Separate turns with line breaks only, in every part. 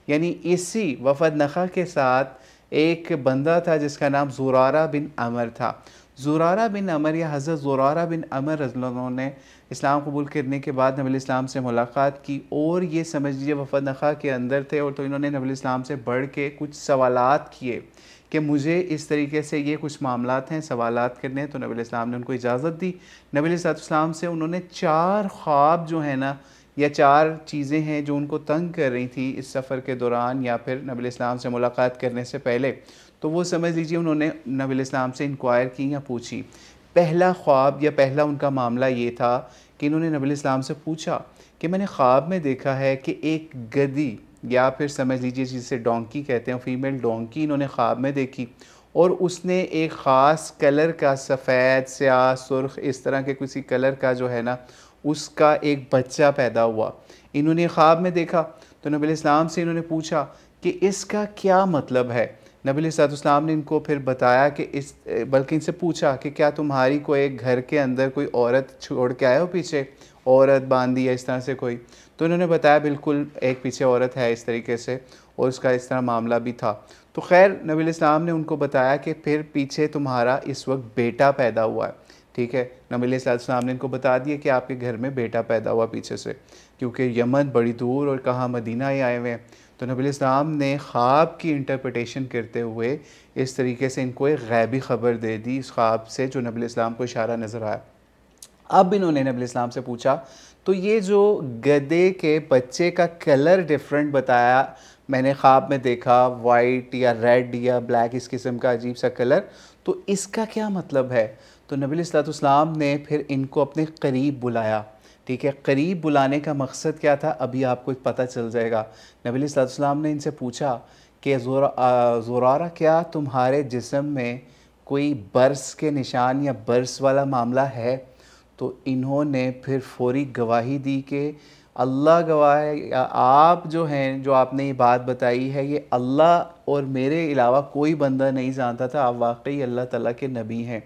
यानी इसी वफ़द नखा के साथ एक बंदा था जिसका नाम ज़ुरारा बिन अमर था। ज़ुरारा बिन अमर या हज़रत ज़ुरारा बिन अमर रज़ियल्लाहु ने इस्लाम कबूल करने के बाद नबी इस्लाम से मुलाकात की, और ये समझ लीजिए वफ़द नखा के अंदर थे, और तो इन्होंने नबी इस्लाम से बढ़ के कुछ सवालात किए कि मुझे इस तरीके से ये कुछ मामलात हैं, सवालात करने हैं। तो नबी इस्लाम ने उनको इजाज़त दी। नबी इस्लाम से उन्होंने 4 ख्वाब जो है ना, या 4 चीज़ें हैं जो उनको तंग कर रही थी इस सफ़र के दौरान या फिर नबी इस्लाम से मुलाकात करने से पहले, तो वो समझ लीजिए उन्होंने नबी इस्लाम से इंक्वायर की या पूछी। पहला ख्वाब या पहला उनका मामला ये था कि इन्होंने नबी इस्लाम से पूछा कि मैंने ख्वाब में देखा है कि एक गधी, या फिर समझ लीजिए जिसे डोंकी कहते हैं, फीमेल डोंकी इन्होंने ख्वाब में देखी, और उसने एक ख़ास कलर का, सफ़ेद, स्याह, सुर्ख, इस तरह के किसी कलर का जो है ना, उसका एक बच्चा पैदा हुआ। इन्होंने ख्वाब में देखा। तो नबी इस्लाम से इन्होंने पूछा कि इसका क्या मतलब है। नबी इस्लाम ने इनको फिर बताया कि बल्कि इनसे पूछा कि क्या तुम्हारी कोई एक घर के अंदर कोई औरत छोड़ के आए हो पीछे, औरत बांदी या इस तरह से कोई। तो इन्होंने बताया बिल्कुल एक पीछे औरत है इस तरीके से, और उसका इस तरह मामला भी था। तो खैर नबी इस्लाम ने उनको बताया कि फिर पीछे तुम्हारा इस वक्त बेटा पैदा हुआ है। ठीक है, नबी इस्लाम ने इनको बता दिया कि आपके घर में बेटा पैदा हुआ पीछे से, क्योंकि यमन बड़ी दूर और कहाँ मदीना ही आए हुए हैं। तो नबी इस्लाम ने ख्वाब की इंटरप्रटेशन करते हुए इस तरीके से इनको एक गैबी ख़बर दे दी इस ख्वाब से, जो नबी इस्लाम को इशारा नज़र आया। अब इन्होंने नबी इस्लाम से पूछा, तो ये जो गधे के बच्चे का कलर डिफरेंट बताया, मैंने ख्वाब में देखा वाइट या रेड या ब्लैक इस किस्म का अजीब सा कलर, तो इसका क्या मतलब है। तो नबी इस्लाम ने फिर इनको अपने करीब बुलाया। ठीक है, करीब बुलाने का मकसद क्या था अभी आपको पता चल जाएगा। नबी इस्लाम ने इनसे पूछा कि ज़ुरारा, क्या तुम्हारे जिस्म में कोई बर्स के निशान या बर्स वाला मामला है। तो इन्होंने फिर फौरी गवाही दी कि अल्लाह गवाह है, आप जो हैं, जो आपने ये बात बताई है, ये अल्लाह और मेरे अलावा कोई बंदा नहीं जानता था, आप वाकई अल्लाह ताला के नबी हैं।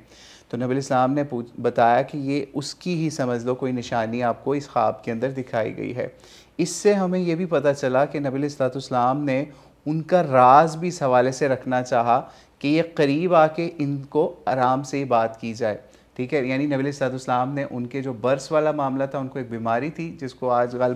तो नबी इस्लाम ने बताया कि ये उसकी ही समझ लो कोई निशानी आपको इस ख्वाब के अंदर दिखाई गई है। इससे हमें ये भी पता चला कि नबी इस्लाम ने उनका राज भी इस हवाले से रखना चाहा कि ये करीब आके इनको आराम से ही बात की जाए। ठीक है, यानी नबी इस्लाम ने उनके जो बर्स वाला मामला था, उनको एक बीमारी थी जिसको आजकल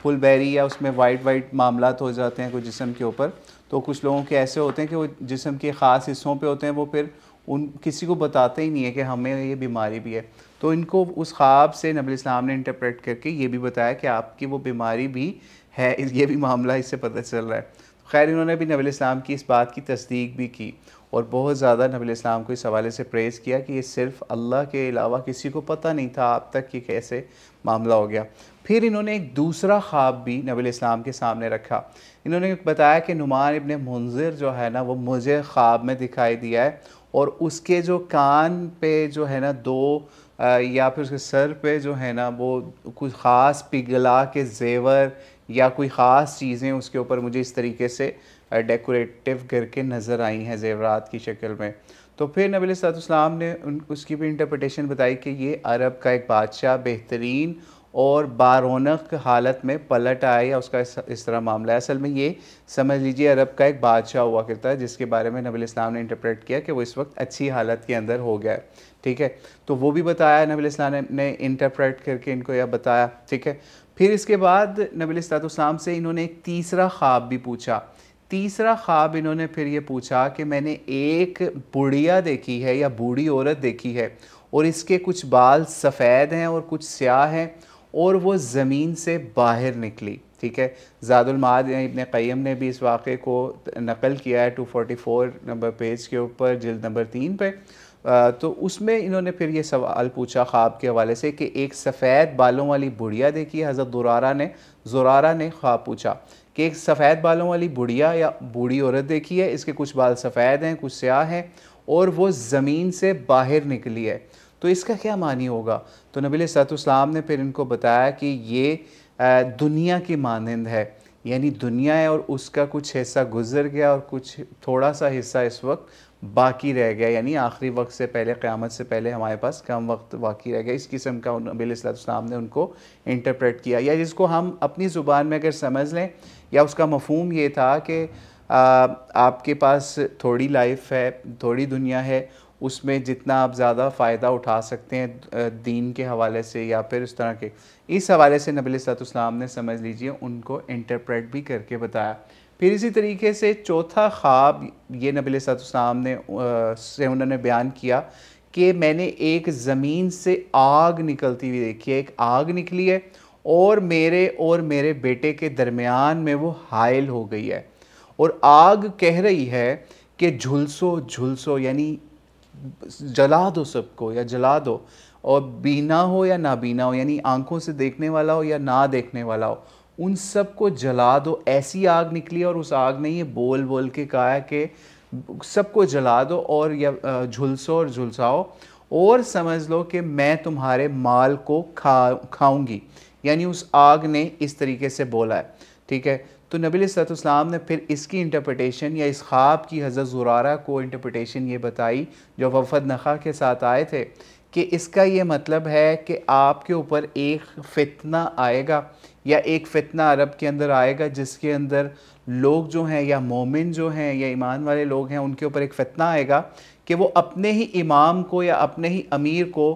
फुल बेरी या उसमें वाइट मामलात हो जाते हैं कुछ जिस्म के ऊपर। तो कुछ लोगों के ऐसे होते हैं कि वो जिस्म के ख़ास हिस्सों पे होते हैं, वो फिर उन किसी को बताते ही नहीं है कि हमें ये बीमारी भी है। तो इनको उस ख्वाब से नबी इस्लाम ने इंटरप्रेट करके ये भी बताया कि आपकी वो बीमारी भी है, ये भी मामला इससे पता चल रहा है। खैर इन्होंने भी नबी इस्लाम की इस बात की तस्दीक भी की, और बहुत ज़्यादा नबी इस्लाम को इस हवाले से प्रेज़ किया कि ये सिर्फ़ अल्लाह के अलावा किसी को पता नहीं था अब तक कि कैसे मामला हो गया। फिर इन्होंने एक दूसरा ख्वाब भी नबी इस्लाम के सामने रखा। इन्होंने बताया कि नुमान इब्न मुंज़िर जो है ना, वो मुझे ख्वाब में दिखाई दिया है, और उसके जो कान पे जो है ना दो या फिर उसके सर पे जो है ना, वो कुछ ख़ास पिघला के ज़ेवर या कोई ख़ास चीज़ें उसके ऊपर मुझे इस तरीके से डेकोरेटिव करके नज़र आई हैं ज़ेवरात की शक्ल में। तो फिर नबी इस्लाम ने उसकी भी इंटरप्रटेशन बताई कि ये अरब का एक बादशाह बेहतरीन और बारौनक हालत में पलट आया, या उसका इस तरह मामला है। असल में ये समझ लीजिए अरब का एक बादशाह हुआ करता है, जिसके बारे में नबी इस्लाम ने इंटरप्रेट किया कि वो इस वक्त अच्छी हालत के अंदर हो गया है। ठीक है, तो वो भी बताया नबी इस्लाम ने इंटरप्रेट करके इनको यह बताया। ठीक है, फिर इसके बाद नबी इस्लाम से इन्होंने एक तीसरा ख्वाब भी पूछा। तीसरा ख्वाब इन्होंने फिर ये पूछा कि मैंने एक बुढ़िया देखी है या बूढ़ी औरत देखी है, और इसके कुछ बाल सफ़ेद हैं और कुछ स्याह हैं, और वो ज़मीन से बाहर निकली। ठीक है, ज़ादुल माद इब्न क़य्यम ने भी इस वाक़े को नकल किया है 244 नंबर पेज के ऊपर, जिल्द नंबर 3 पे। तो उसमें इन्होंने फिर ये सवाल पूछा ख्वाब के हवाले से कि एक सफ़ेद बालों वाली बुढ़िया देखी है। हज़रत ज़ुरारा ने ख्वाब पूछा कि एक सफ़ेद बालों वाली बुढ़िया या बूढ़ी औरत देखी है, इसके कुछ बाल सफ़ेद हैं, कुछ स्याह हैं, और वो ज़मीन से बाहर निकली है, तो इसका क्या मानी होगा। तो नबी इस्लाम ने फिर इनको बताया कि ये दुनिया की मानंद है, यानी दुनिया है और उसका कुछ हिस्सा गुज़र गया और कुछ थोड़ा सा हिस्सा इस वक्त बाकी रह गया, यानी आखिरी वक्त से पहले, क़यामत से पहले हमारे पास कम वक्त बाकी रह गया। इस किस्म का नबी अलैहिस्सलाम ने उनको इंटरप्रेट किया, या जिसको हम अपनी ज़ुबान में अगर समझ लें, या उसका मफ़हूम ये था कि आपके पास थोड़ी लाइफ है, थोड़ी दुनिया है, उसमें जितना आप ज़्यादा फ़ायदा उठा सकते हैं दीन के हवाले से या फिर इस तरह के, इस हवाले से नबी अलैहिस्सलाम ने, समझ लीजिए, उनको इंटरप्रेट भी करके बताया। फिर इसी तरीके से चौथा ख्वाब ये नबी अलैहिस्सलाम ने से उन्होंने बयान किया कि मैंने एक ज़मीन से आग निकलती हुई देखी है, एक आग निकली है और मेरे बेटे के दरमियान में वो हाइल हो गई है, और आग कह रही है कि झुलसो झुलसो, यानी जला दो सबको या जला दो, और बीना हो या नाबीना हो, यानी आंखों से देखने वाला हो या ना देखने वाला हो, उन सब को जला दो। ऐसी आग निकली, और उस आग ने ये बोल बोल के कहा है कि सबको जला दो और या झुलसो और झुलसाओ, और समझ लो कि मैं तुम्हारे माल को खाऊंगी। यानी उस आग ने इस तरीके से बोला है, ठीक है। तो नबी अलैहिस्सलाम ने फिर इसकी इंटरप्रिटेशन, या इस ख्वाब की हज़रत ज़ुरारा को इंटरप्रिटेशन ये बताई जो वफ़द नखा के साथ आए थे, कि इसका ये मतलब है कि आपके ऊपर एक फ़ितना आएगा, या एक फ़ितना अरब के अंदर आएगा, जिसके अंदर लोग जो हैं, या मोमिन जो हैं, या ईमान वाले लोग हैं, उनके ऊपर एक फ़ितना आएगा कि वो अपने ही इमाम को या अपने ही अमीर को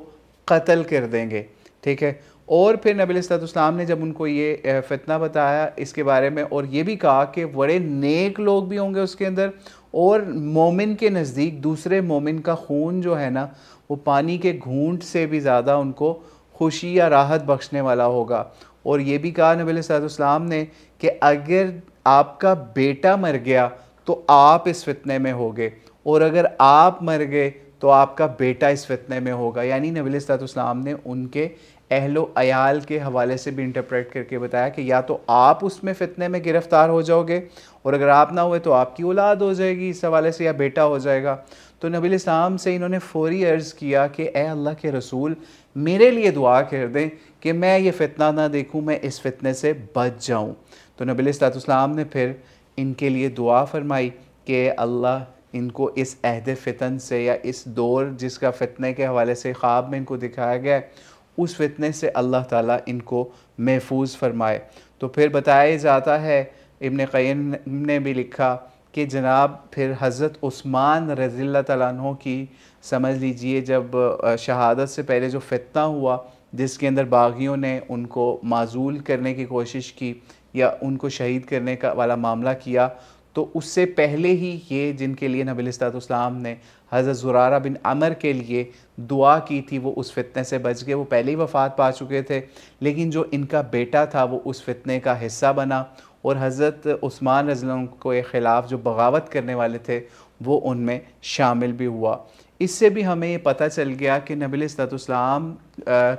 कत्ल कर देंगे, ठीक है। और फिर नबी अलैहिस्सलाम ने जब उनको ये फ़ितना बताया इसके बारे में, और ये भी कहा कि बड़े नेक लोग भी होंगे उसके अंदर, और मोमिन के नज़दीक दूसरे मोमिन का खून जो है ना, वो पानी के घूंट से भी ज़्यादा उनको खुशी या राहत बख्शने वाला होगा। और ये भी कहा नबी अलैहिस्सलाम ने कि अगर आपका बेटा मर गया तो आप इस फितने में होगे, और अगर आप मर गए तो आपका बेटा इस फितने में होगा। यानी नबी अलैहिस्सलाम ने उनके अहलो अयाल के हवाले से भी इंटरप्रेट करके बताया कि या तो आप उसमें फ़ितने में गिरफ़्तार हो जाओगे, और अगर आप ना हुए तो आपकी औलाद हो जाएगी इस हवाले से, या बेटा हो जाएगा। तो नबी अलैहिस्सलाम से इन्होंने फ़ौरी अर्ज़ किया कि ए अल्लाह के रसूल, मेरे लिए दुआ कर दें कि मैं ये फ़ितना ना देखूँ, मैं इस फ़ितने से बच जाऊँ। तो नबी अलैहिस्सलाम ने फिर इनके लिए दुआ फरमाई कि अल्लाह इनको इस अहद फ़ितन से, या इस दौर जिसका फ़ितने के हवाले से ख्वाब में इनको दिखाया गया है, उस फितने से अल्लाह ताला इनको महफूज फरमाए। तो फिर बताया जाता है, इब्न क़य्यिम ने भी लिखा कि जनाब फिर हज़रत उस्मान रज़ियल्लाहु तआला अन्हु की, समझ लीजिए, जब शहादत से पहले जो फितना हुआ, जिसके अंदर बागियों ने उनको माज़ूल करने की कोशिश की या उनको शहीद करने का वाला मामला किया, तो उससे पहले ही ये जिनके लिए नबी अलैहिस्सलाम ने हज़रत ज़ुरारा बिन अमर के लिए दुआ की थी, वो उस फितने से बच गए। वो पहले ही वफ़ात पा चुके थे, लेकिन जो इनका बेटा था वो उस फितने का हिस्सा बना, और हज़रत उस्मान रज़ियल्लाहु अन्हु के ख़िलाफ़ जो बगावत करने वाले थे वो उनमें शामिल भी हुआ। इससे भी हमें ये पता चल गया कि नबी अलैहिस्सलाम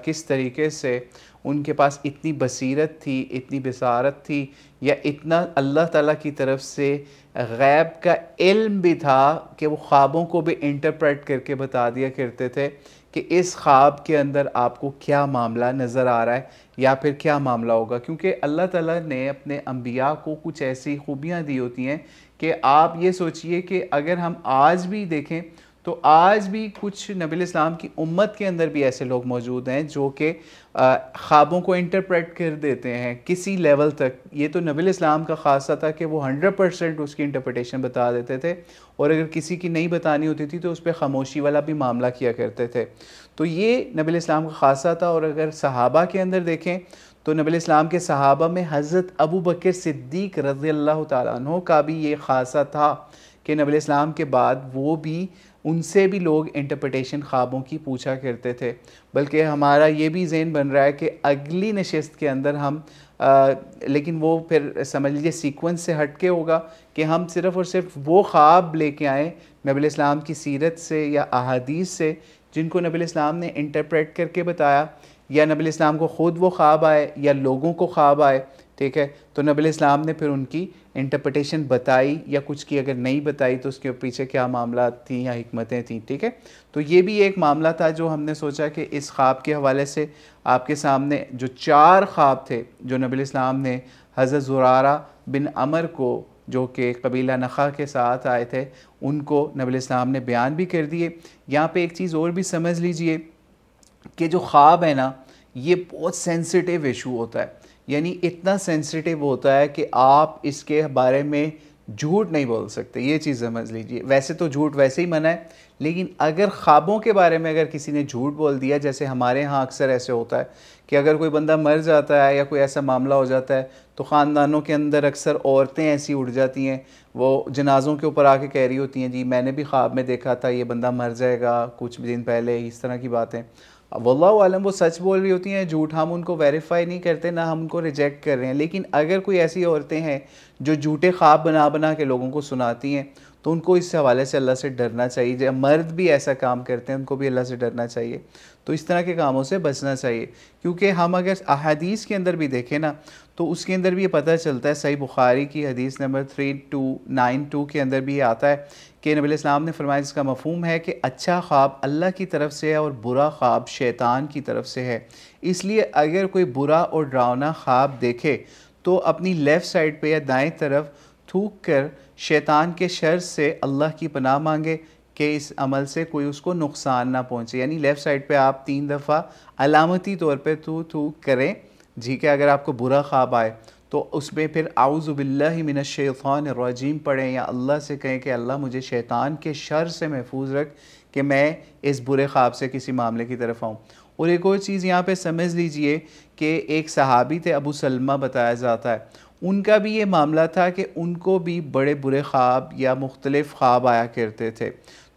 किस तरीके से उनके पास इतनी बसीरत थी, इतनी बसारत थी, या इतना अल्लाह ताला की तरफ से गैब का इल्म भी था कि वो ख्वाबों को भी इंटरप्रेट करके बता दिया करते थे कि इस ख्वाब के अंदर आपको क्या मामला नज़र आ रहा है या फिर क्या मामला होगा। क्योंकि अल्लाह ताला ने अपने अम्बिया को कुछ ऐसी खूबियाँ दी होती हैं कि आप ये सोचिए कि अगर हम आज भी देखें तो आज भी कुछ नबी अलैहिस्सलाम की उम्मत के अंदर भी ऐसे लोग मौजूद हैं जो कि ख्वाबों को इंटरप्रेट कर देते हैं किसी लेवल तक। ये तो नबी अलैहिस्सलाम का ख़ासा था कि वो 100% उसकी इंटरप्रिटेशन बता देते थे, और अगर किसी की नहीं बतानी होती थी तो उस पर ख़ामोशी वाला भी मामला किया करते थे। तो ये नबी अलैहिस्सलाम का ख़ासा था। और अगर सहाबा के अंदर देखें तो नबी अलैहिस्सलाम के सहाबा में हज़रत अबू बकर सिद्दीक़ रज़ियल्लाहु ताला अन्हु का भी ये ख़ासा था कि नबी अलैहिस्सलाम के बाद वो भी, उनसे भी लोग इंटरप्रिटेशन ख्वाबों की पूछा करते थे। बल्कि हमारा ये भी ज़हन बन रहा है कि अगली नशिस्त के अंदर हम लेकिन वो फिर समझ लीजिए सीक्वेंस से हट के होगा कि हम सिर्फ़ और सिर्फ वो ख्वाब लेके आएँ नबी अलैहिस्सलाम की सीरत से या अहादीस से जिनको नबी अलैहिस्सलाम ने इंटरप्रेट करके बताया, या नबी अलैहिस्सलाम को ख़ुद वो ख्वाब आए या लोगों को ख्वाब आए, ठीक है। तो नबी अलैहिस्सलाम ने फिर उनकी इंटरप्रिटेशन बताई, या कुछ की अगर नहीं बताई तो उसके पीछे क्या मामला थी या हिकमतें थी, ठीक है। तो ये भी एक मामला था जो हमने सोचा कि इस ख्वाब के हवाले से आपके सामने जो 4 ख्वाब थे जो नबी अलैहिस्सलाम ने हज़रत ज़ुरारा बिन अमर को जो कि कबीला नखा के साथ आए थे, उनको नबी इस्लाम ने बयान भी कर दिए। यहाँ पे एक चीज़ और भी समझ लीजिए कि जो ख्वाब है ना, ये बहुत सेंसिटिव इशू होता है। यानी इतना सेंसिटिव होता है कि आप इसके बारे में झूठ नहीं बोल सकते, ये चीज़ समझ लीजिए। वैसे तो झूठ वैसे ही मना है, लेकिन अगर ख्वाबों के बारे में अगर किसी ने झूठ बोल दिया, जैसे हमारे यहाँ अक्सर ऐसे होता है कि अगर कोई बंदा मर जाता है या कोई ऐसा मामला हो जाता है, तो ख़ानदानों के अंदर अक्सर औरतें ऐसी उठ जाती हैं, वो जनाज़ों के ऊपर आके कह रही होती हैं, जी मैंने भी ख्वाब में देखा था ये बंदा मर जाएगा कुछ दिन पहले, इस तरह की बातें। वल्लाहु आलम वो सच बोल रही होती हैं, झूठ हम उनको वेरीफाई नहीं करते, ना हम उनको रिजेक्ट कर रहे हैं। लेकिन अगर कोई ऐसी औरतें हैं जो झूठे ख्वाब बना बना के लोगों को सुनाती हैं, तो उनको इस हवाले से अल्लाह से डरना चाहिए। जब मर्द भी ऐसा काम करते हैं, उनको भी अल्लाह से डरना चाहिए। तो इस तरह के कामों से बचना चाहिए, क्योंकि हम अगर अहादीस के अंदर भी देखें ना, तो उसके अंदर भी ये पता चलता है। सही बुखारी की हदीस नंबर 3292 के अंदर भी आता है कि नबी इस्लाम ने फरमाया, जिसका मफ़हूम है कि अच्छा ख्वाब अल्लाह की तरफ से है और बुरा ख्वाब शैतान की तरफ से है। इसलिए अगर कोई बुरा और डरावना ख्वाब देखे, तो अपनी लेफ़्ट साइड पे या दाएं तरफ थूक कर शैतान के शर से अल्लाह की पनाह मांगे कि इस अमल से कोई उसको नुकसान ना पहुँचे। यानी लेफ़्ट साइड पे आप 3 दफ़ा अलामती तौर पे थू थूक करें, ठीक है। अगर आपको बुरा ख्वाब आए तो उसमें फिर आऊज़ु बिल्लाहि मिनश्शैतानिर रजीम पढ़ें, या अल्लाह से कहें कि अल्लाह मुझे शैतान के शर से महफूज रख कि मैं इस बुरे ख्वाब से किसी मामले की तरफ आऊँ। और एक और चीज़ यहाँ पे समझ लीजिए कि एक सहाबी थे, अबू सलमा बताया जाता है, उनका भी ये मामला था कि उनको भी बड़े बुरे ख्वाब या मुख्तलिफ़ ख्वाब आया करते थे।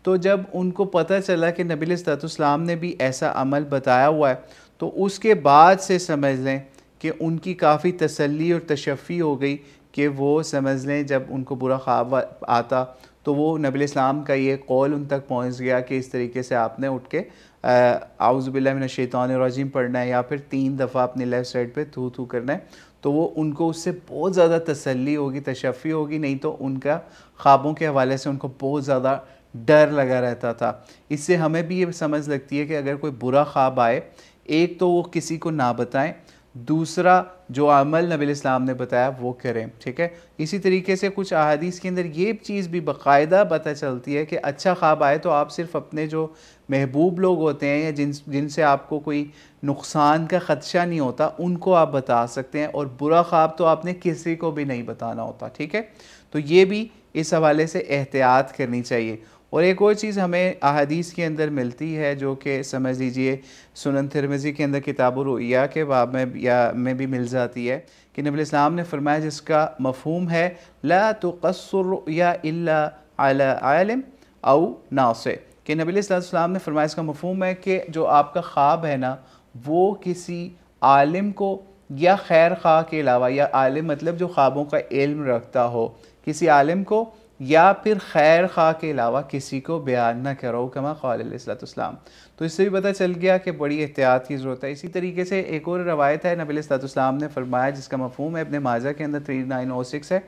तो जब उनको पता चला कि नबी अलैहिस्सलाम ने भी ऐसा अमल बताया हुआ है, तो उसके बाद से समझ लें कि उनकी काफ़ी तसल्ली और तशफ़ी हो गई कि वो समझ लें जब उनको बुरा ख्वाब आता, तो वो नबी इस्लाम का ये कौल उन तक पहुँच गया कि इस तरीके से आपने उठ के आऊज़ु बिल्लाहि मिनश्शैतानिर रजीम पढ़ना है, या फिर 3 दफ़ा अपनी लेफ़्ट साइड पे थू थू करना है। तो वो उनको उससे बहुत ज़्यादा तसल्ली होगी, तशफ़ी होगी, नहीं तो उनका ख्वाबों के हवाले से उनको बहुत ज़्यादा डर लगा रहता था। इससे हमें भी ये समझ लगती है कि अगर कोई बुरा ख्वाब आए, एक तो वो किसी को ना बताएं, दूसरा जो अमल नबी इस्लाम ने बताया वो करें, ठीक है। इसी तरीके से कुछ अहादीस के अंदर ये चीज़ भी बाकायदा पता चलती है कि अच्छा ख्वाब आए तो आप सिर्फ़ अपने जो महबूब लोग होते हैं या जिनसे आपको कोई नुकसान का ख़दशा नहीं होता, उनको आप बता सकते हैं, और बुरा ख्वाब तो आपने किसी को भी नहीं बताना होता, ठीक है। तो ये भी इस हवाले से एहतियात करनी चाहिए। और एक और चीज़ हमें अहादीस के अंदर मिलती है, जो कि समझ लीजिए सुनन तिरमिज़ी के अंदर किताबुर रुइया के बाब में भी मिल जाती है कि नबी इस्लाम ने फरमाया, जिसका मफ़हूम है ला तुक़स्सुर रुया इल्ला अला आलिम औ नासिह, कि नबी इस्लाम ने फरमाया, इसका मफ़हूम है कि जो आपका ख्वाब है ना, वो किसी आलिम को या खैर खा के अलावा, या आलिम मतलब जो ख्वाबों का इल्म रखता हो, किसी आलिम को या फिर खैर खा के अलावा किसी को बयान ना करो, कमा क़ाल अलैहिस्सलाम। तो इससे भी पता चल गया कि बड़ी एहतियात की ज़रूरत है। इसी तरीके से एक और रवायत है, नबी अलैहिस्सलाम ने फरमाया, जिसका मफ़हूम है इब्न माजा के अंदर 3906 है,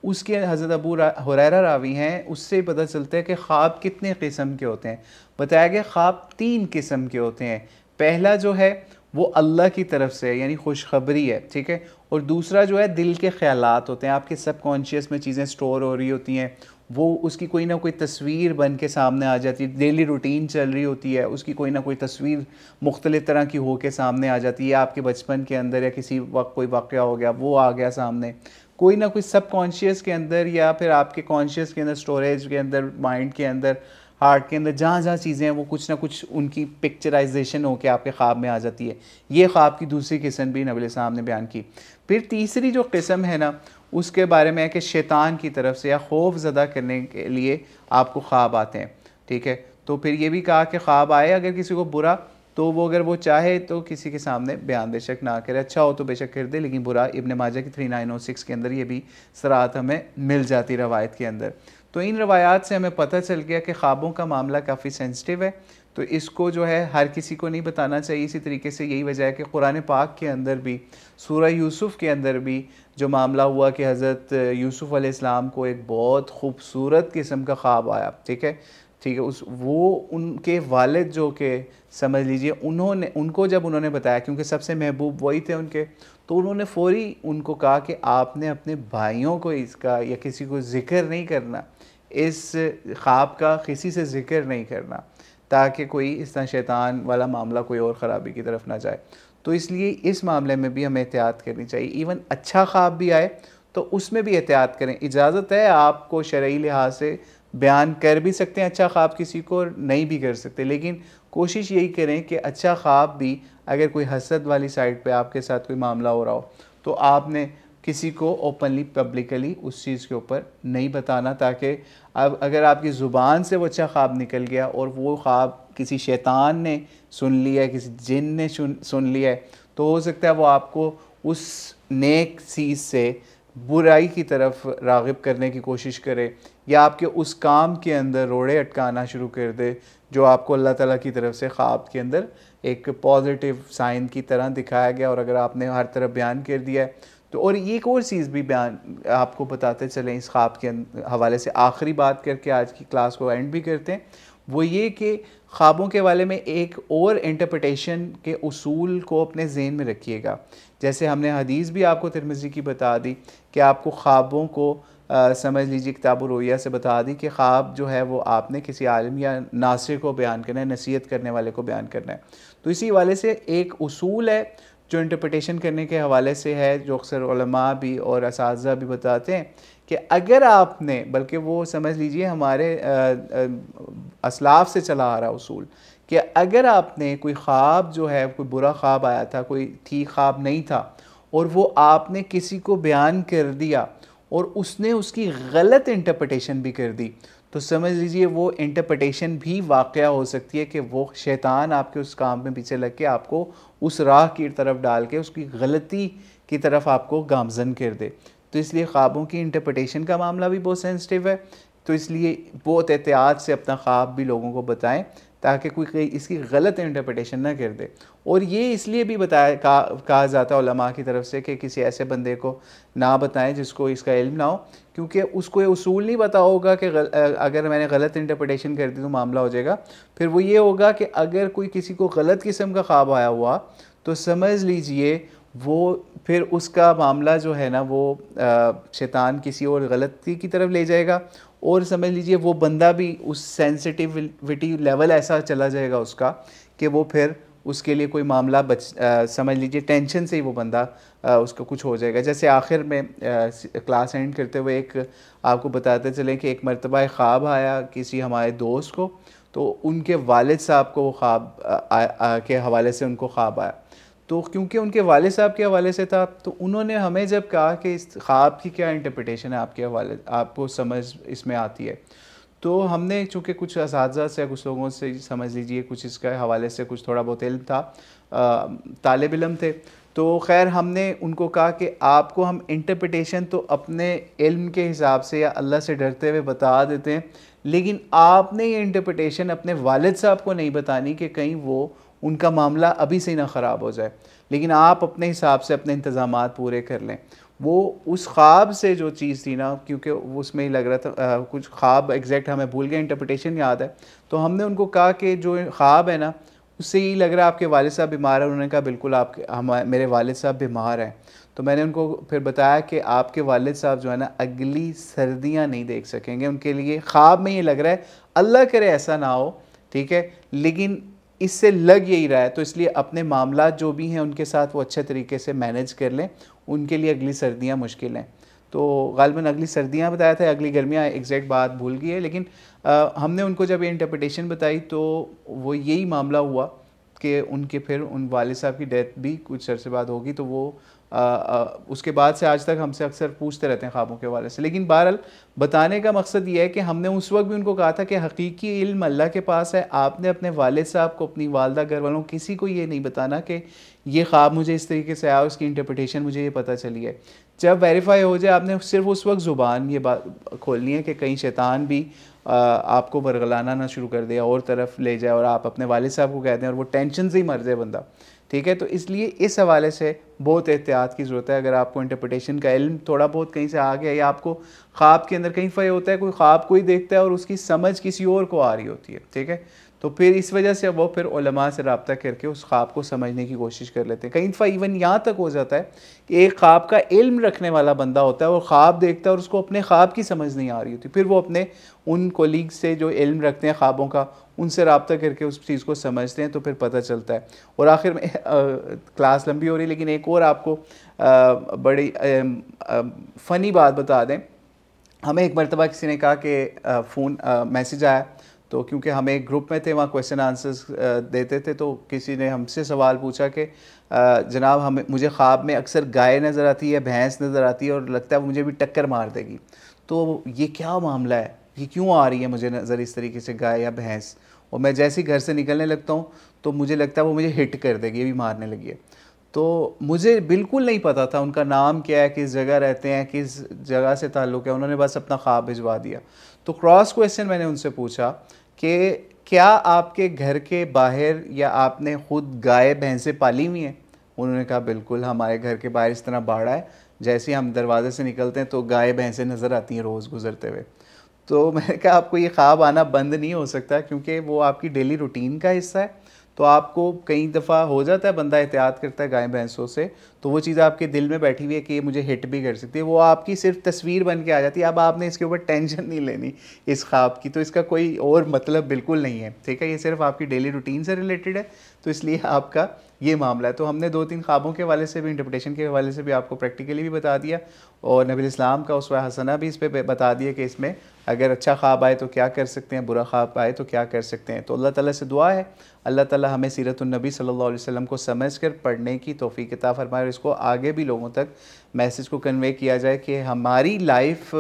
उसके हज़रत अबू हुरैरा रावी हैं, उससे पता चलता है कि ख्वाब कितने किस्म के होते हैं। बताया गया ख्वाब 3 किस्म के होते हैं। पहला जो है वो अल्लाह की तरफ से है, यानी खुशखबरी है, ठीक है। और दूसरा जो है दिल के ख्यालात होते हैं, आपके सबकॉन्शियस में चीज़ें स्टोर हो रही होती हैं, वो उसकी कोई ना कोई तस्वीर बन के सामने आ जाती है। डेली रूटीन चल रही होती है, उसकी कोई ना कोई तस्वीर मुख्तलिफ़ तरह की हो के सामने आ जाती है। आपके बचपन के अंदर या किसी वक्त कोई वाक़या हो गया, वो आ गया सामने, कोई ना कोई सबकॉन्शियस के अंदर या फिर आपके कॉन्शियस के अंदर, स्टोरेज के अंदर, माइंड के अंदर, हार्ट के अंदर, जहाँ जहाँ चीज़ें हैं वो कुछ ना कुछ उनकी पिक्चराइजेशन होकर आपके ख्वाब में आ जाती है। ये ख्वाब की दूसरी किस्म भी नबी साहब ने बयान की। फिर तीसरी जो किस्म है ना, उसके बारे में है कि शैतान की तरफ से या खौफ ज़दा करने के लिए आपको ख्वाब आते हैं, ठीक है। तो फिर ये भी कहा कि ख्वाब आए अगर किसी को बुरा, तो वो अगर वो चाहे तो किसी के सामने बयान बेशक ना करे, अच्छा हो तो बेशक कर दे, लेकिन बुरा इब्न माजा की 3906 के अंदर ये भी सराहत हमें मिल जाती रवायत के अंदर। तो इन रवायात से हमें पता चल गया कि ख्वाबों का मामला काफ़ी सेंसिटिव है, तो इसको जो है हर किसी को नहीं बताना चाहिए। इसी तरीके से यही वजह है कि कुरान पाक के अंदर भी सूरह यूसुफ़ के अंदर भी जो मामला हुआ कि हज़रत यूसुफ़ अलैहिस्सलाम को एक बहुत खूबसूरत किस्म का ख्वाब आया, ठीक है, ठीक है। वो उनके वालिद जो के समझ लीजिए उनको जब उन्होंने बताया, क्योंकि सबसे महबूब वही थे उनके, तो उन्होंने फ़ौरी उनको कहा कि आपने अपने भाइयों को इसका या किसी को ज़िक्र नहीं करना, इस ख्वाब का किसी से ज़िक्र नहीं करना, ताकि कोई इस तरह शैतान वाला मामला कोई और ख़राबी की तरफ ना जाए। तो इसलिए इस मामले में भी हमें एहतियात करनी चाहिए। इवन अच्छा ख्वाब भी आए तो उसमें भी एहतियात करें। इजाज़त है आपको शरई लिहाज से बयान कर भी सकते हैं अच्छा ख्वाब किसी को, नहीं भी कर सकते, लेकिन कोशिश यही करें कि अच्छा ख्वाब भी अगर कोई हसद वाली साइड पे आपके साथ कोई मामला हो रहा हो तो आपने किसी को ओपनली पब्लिकली उस चीज़ के ऊपर नहीं बताना, ताकि अब अगर आपकी ज़ुबान से वो अच्छा ख्वाब निकल गया और वो ख्वाब किसी शैतान ने सुन लिया है, किसी जिन ने सुन लिया है, तो हो सकता है वो आपको उस नेक चीज़ से बुराई की तरफ राग़िब करने की कोशिश करे या आपके उस काम के अंदर रोड़े अटकाना शुरू कर दे जो आपको अल्लाह ताला की तरफ से ख्वाब के अंदर एक पॉजिटिव साइन की तरह दिखाया गया। और अगर आपने हर तरफ बयान कर दिया है तो, और एक और चीज़ भी बयान आपको बताते चलें इस ख्वाब के हवाले से, आखिरी बात करके आज की क्लास को एंड भी करते हैं, वो ये कि ख्वाबों के बारे में एक और इंटरप्रिटेशन के उसूल को अपने ज़हन में रखिएगा। जैसे हमने हदीस भी आपको तिरमिज़ी की बता दी कि आपको ख्वाबों को समझ लीजिए किताबुर रुया से बता दी कि ख्वाब जो है वो आपने किसी आलिम या नासिर को बयान करना है, नसीहत करने वाले को बयान करना है। तो इसी हवाले से एक उसूल है जो इंटरप्रिटेशन करने के हवाले से है, जो अक्सर उलमा भी और असातिज़ा भी बताते हैं कि अगर आपने, बल्कि वो समझ लीजिए हमारे असलाफ से चला आ रहा उसूल, कि अगर आपने कोई ख्वाब जो है, कोई बुरा ख्वाब आया था, कोई ठीक ख्वाब नहीं था, और वो आपने किसी को बयान कर दिया और उसने उसकी गलत इंटरप्रिटेशन भी कर दी, तो समझ लीजिए वो इंटरप्रिटेशन भी वाक़या हो सकती है कि वो शैतान आपके उस काम में पीछे लग के आपको उस राह की तरफ डाल के उसकी गलती की तरफ आपको गामज़न कर दे। तो इसलिए ख्वाबों की इंटरप्रिटेशन का मामला भी बहुत सेंसिटिव है, तो इसलिए बहुत एहतियात से अपना ख्वाब भी लोगों को बताएं ताकि कोई इसकी गलत इंटरप्रिटेशन ना कर दे। और ये इसलिए भी कहा जाता है उलमा की तरफ से कि किसी ऐसे बंदे को ना बताएं जिसको इसका इल्म ना हो, क्योंकि उसको ये उसूल नहीं पता होगा कि अगर मैंने गलत इंटरप्रिटेशन कर दी तो मामला हो जाएगा। फिर वो ये होगा कि अगर कोई किसी को गलत किस्म का ख्वाब आया हुआ तो समझ लीजिए वो फिर उसका मामला जो है ना वो शैतान किसी और गलती की तरफ ले जाएगा, और समझ लीजिए वो बंदा भी उस सेंसिटिविटी लेवल ऐसा चला जाएगा उसका कि वो फिर उसके लिए कोई मामला समझ लीजिए टेंशन से ही वो बंदा उसका कुछ हो जाएगा। जैसे आखिर में क्लास एंड करते हुए एक आपको बताते चलें कि एक मरतबा ख्वाब आया किसी हमारे दोस्त को, तो उनके वालिद साहब को वो ख्वाब के हवाले से उनको ख्वाब आया। तो क्योंकि उनके वालिद साहब के हवाले से था, तो उन्होंने हमें जब कहा कि इस ख्वाब की क्या इंटरप्रिटेशन है आपके हवाले, आपको समझ इसमें आती है, तो हमने चूँकि कुछ असातिज़ा से कुछ लोगों से समझ लीजिए कुछ इसके हवाले से कुछ थोड़ा बहुत इल्म था, तालिब इल्म थे, तो खैर हमने उनको कहा कि आपको हम इंटरप्रिटेशन तो अपने इल्म के हिसाब से या अल्लाह से डरते हुए बता देते हैं, लेकिन आपने ये इंटरप्रिटेशन अपने वालिद साहब को नहीं बतानी कि कहीं वो उनका मामला अभी से ही ना ख़राब हो जाए, लेकिन आप अपने हिसाब से अपने इंतज़ामात पूरे कर लें। वो उस ख्वाब से जो चीज़ थी ना, क्योंकि उसमें ही लग रहा था कुछ ख्वाब एग्जैक्ट हमें भूल गए, इंटरप्रिटेशन याद है, तो हमने उनको कहा कि जो ख्वाब है ना उससे यही लग रहा है आपके वालिद साहब बीमार है। उन्होंने कहा बिल्कुल मेरे वालिद साहब बीमार हैं। तो मैंने उनको फिर बताया कि आपके वालिद साहब जो है ना अगली सर्दियाँ नहीं देख सकेंगे, उनके लिए ख्वाब में ये लग रहा है, अल्लाह करे ऐसा ना हो, ठीक है, लेकिन इससे लग यही रहा है। तो इसलिए अपने मामला जो भी हैं उनके साथ वो अच्छे तरीके से मैनेज कर लें, उनके लिए अगली सर्दियाँ मुश्किल हैं। तो गालिबन अगली सर्दियाँ बताया था, अगली गर्मियाँ एग्जैक्ट बात भूल गई है, लेकिन हमने उनको जब ये इंटरप्रिटेशन बताई तो वो यही मामला हुआ कि उनके फिर उन वालिद साहब की डेथ भी कुछ अरसे बाद होगी। तो वो उसके बाद से आज तक हमसे अक्सर पूछते रहते हैं ख्वाबों के हवाले से। लेकिन बहरहाल बताने का मकसद ये है कि हमने उस वक्त भी उनको कहा था कि हकीकी इल्म अल्लाह के पास है, आपने अपने वालिद साहब को, अपनी वालदा, घर वालों, किसी को ये नहीं बताना कि ये ख्वाब मुझे इस तरीके से आया, उसकी इंटरप्रिटेशन मुझे ये पता चली है। जब वेरीफाई हो जाए आपने सिर्फ उस वक्त ज़ुबान ये बात खोलनी है कि कहीं शैतान भी आपको बरगलाना ना शुरू कर दे और तरफ ले जाए और आप अपने वालिद साहब को कह दें और वो टेंशन से ही मर जाए बंदा, ठीक है। तो इसलिए इस हवाले से बहुत एहतियात की ज़रूरत है। अगर आपको इंटरप्रिटेशन का इल्म थोड़ा बहुत कहीं से आ गया या आपको ख्वाब के अंदर कहीं फ़े होता है, कोई ख्वाब कोई देखता है और उसकी समझ किसी और को आ रही होती है, ठीक है, तो फिर इस वजह से वो फिर उलमा से रब्ता करके उस ख्वाब को समझने की कोशिश कर लेते हैं। कई दफ़ा इवन यहाँ तक हो जाता है कि एक ख्वाब का इल्म रखने वाला बंदा होता है और ख्वाब देखता है और उसको अपने ख्वाब की समझ नहीं आ रही होती, फिर वो अपने उन कोलीग से जो इल्म रखते हैं ख्वाबों का, उनसे रब्ता करके उस चीज़ को समझते हैं, तो फिर पता चलता है। और आखिर में क्लास लंबी हो रही है लेकिन एक और आपको बड़ी फ़नी बात बता दें। हमें एक मरतबा किसी ने कहा कि फ़ोन मैसेज आया, तो क्योंकि हम एक ग्रुप में थे वहाँ क्वेश्चन आंसर्स देते थे, तो किसी ने हमसे सवाल पूछा कि जनाब मुझे ख्वाब में अक्सर गाय नज़र आती है, भैंस नज़र आती है और लगता है वो मुझे भी टक्कर मार देगी, तो ये क्या मामला है, ये क्यों आ रही है मुझे नज़र इस तरीके से गाय या भैंस, और मैं जैसे ही घर से निकलने लगता हूँ तो मुझे लगता है वो मुझे हिट कर देगी, ये भी मारने लगी है। तो मुझे बिल्कुल नहीं पता था उनका नाम क्या है, किस जगह रहते हैं, किस जगह से ताल्लुक़ है, उन्होंने बस अपना ख्वाब भिजवा दिया। तो क्रॉस क्वेश्चन मैंने उनसे पूछा कि क्या आपके घर के बाहर या आपने ख़ुद गाय भैंसें पाली हुई हैं? उन्होंने कहा बिल्कुल, हमारे घर के बाहर इस तरह बाड़ा है, जैसे ही हम दरवाजे से निकलते हैं तो गाय भैंसें नज़र आती हैं रोज़ गुज़रते हुए। तो मैंने कहा आपको ये ख्वाब आना बंद नहीं हो सकता, क्योंकि वो आपकी डेली रूटीन का हिस्सा है। तो आपको कई दफ़ा हो जाता है, बंदा एहतियात करता है गाय भैंसों से, तो वो चीज़ आपके दिल में बैठी हुई है कि ये मुझे हिट भी कर सकती है, वो आपकी सिर्फ तस्वीर बन के आ जाती है। अब आपने इसके ऊपर टेंशन नहीं लेनी इस ख्वाब की, तो इसका कोई और मतलब बिल्कुल नहीं है, ठीक है। ये सिर्फ आपकी डेली रूटीन से रिलेटेड है, तो इसलिए आपका ये मामला है। तो हमने 2-3 ख्वाबों के हवाले से भी, इंटरप्रिटेशन के हवाले से भी आपको प्रैक्टिकली भी बता दिया, और नबी इस्लाम का उसवा हसना भी इस पर बता दिया कि इसमें अगर अच्छा ख्वाब आए तो क्या कर सकते हैं, बुरा ख्वाब आए तो क्या कर सकते हैं। तो अल्लाह ताला से दुआ है अल्लाह ताला हमें सीरतुन नबी सल्लल्लाहु अलैहि वसल्लम को समझकर पढ़ने की तौफीक अता फरमाए, और इसको आगे भी लोगों तक मैसेज को कन्वे किया जाए कि हमारी लाइफ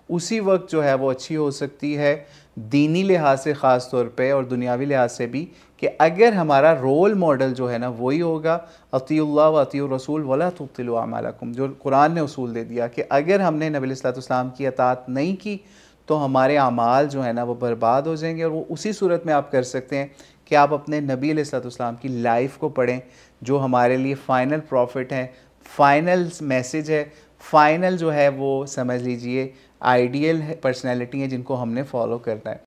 उसी वक्त जो है वो अच्छी हो सकती है, दीनी लिहाज से ख़ास तौर पे और दुनियावी लिहाज से भी, कि अगर हमारा रोल मॉडल जो है ना वही होगा अतीउल्लाह व अतीउर रसूल वला तुब्तिलू अमालकुम, जो कुरान ने उसूल दे दिया कि अगर हमने नबी अलैहिस्सलाम की अतात नहीं की तो हमारे अमाल जो है ना वो बर्बाद हो जाएंगे। और वो उसी सूरत में आप कर सकते हैं कि आप अपने नबी अलैहिस्सलाम की लाइफ को पढ़ें, जो हमारे लिए फ़ाइनल प्रॉफिट है, फ़ाइनल मैसेज है, फ़ाइनल जो है वो समझ लीजिए आइडियल पर्सनैलिटी है जिनको हमने फॉलो करना है।